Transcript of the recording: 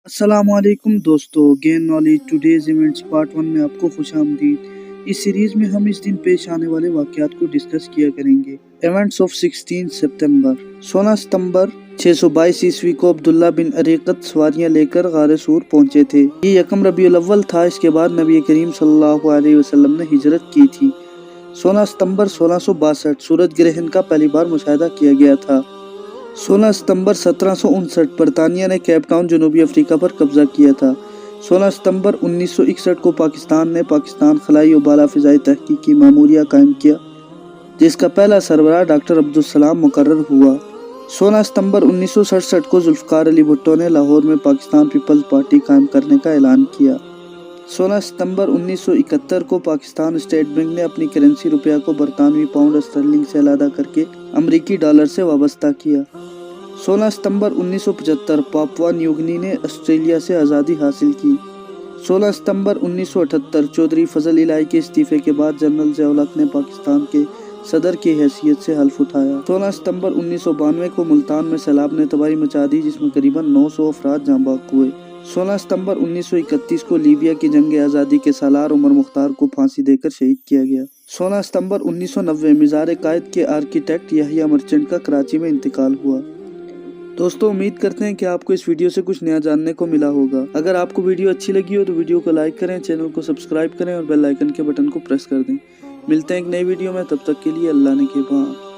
अस्सलामुअलैकुम दोस्तों, gain knowledge today's events part 1 में आपको खुश आमदीद। इस सीरीज में हम इस दिन पेश आने वाले वाक़यात को डिस्कस किया करेंगे। इवेंट्स ऑफ 16 सितंबर 16 सितंबर 622 ईस्वी को अब्दुल्ला बिन अरीकत सवारियां लेकर गारे सूर पहुंचे थे। ये यकम रबीउल अव्वल था। इसके बाद नबी करीम सल्लल्लाहु अलैहि वसल्लम ने हिजरत की थी। 16 सितंबर 1662 सूरज ग्रहण का पहली बार मुशाहिदा किया गया था। 16 सितंबर 1759 बरतानिया ने केप टाउन जनूबी अफ्रीका पर कब्जा किया था। 16 सितंबर 1961 को पाकिस्तान ने पाकिस्तान खलाई और बाला फ़िज़ाई तहकीक की मामूरिया कायम किया, जिसका पहला सरबराह डॉक्टर अब्दुल सलाम मुकर्रर हुआ। 16 सितंबर 1967 को जुल्फ़िकार अली भुट्टो ने लाहौर में पाकिस्तान पीपल्स पार्टी कायम करने का ऐलान किया। 16 सितंबर 1971 को पाकिस्तान स्टेट बैंक ने अपनी करेंसी रुपया को बरतानवी पाउंड स्टर्लिंग से अलग करके अमरीकी डॉलर से वाबस्ता किया। 16 सितंबर 1975 पापुआ न्यू गिनी ने ऑस्ट्रेलिया से आज़ादी हासिल की। 16 सितंबर 1978 चौधरी फजल इलाही के इस्तीफे के बाद जनरल ज़िया-उल-हक ने पाकिस्तान के सदर की हैसियत से हल्फ उठाया। 16 सितंबर 1992 को मुल्तान में सैलाब ने तबाही मचा दी, जिसमें करीबन 900 अफराद जाँ बाग हुए। 16 सितंबर 1931 को लीबिया की जंग आज़ादी के सालार उमर मुख्तार को फांसी देकर शहीद किया गया। 16 सितंबर 1990 मिज़ार कायद के आर्किटेक्ट याहिया मर्चेंट का कराची में इंतकाल हुआ। दोस्तों, उम्मीद करते हैं कि आपको इस वीडियो से कुछ नया जानने को मिला होगा। अगर आपको वीडियो अच्छी लगी हो तो वीडियो को लाइक करें, चैनल को सब्सक्राइब करें और बेल आइकन के बटन को प्रेस कर दें। मिलते हैं एक नई वीडियो में, तब तक के लिए अल्लाह ने के बाद।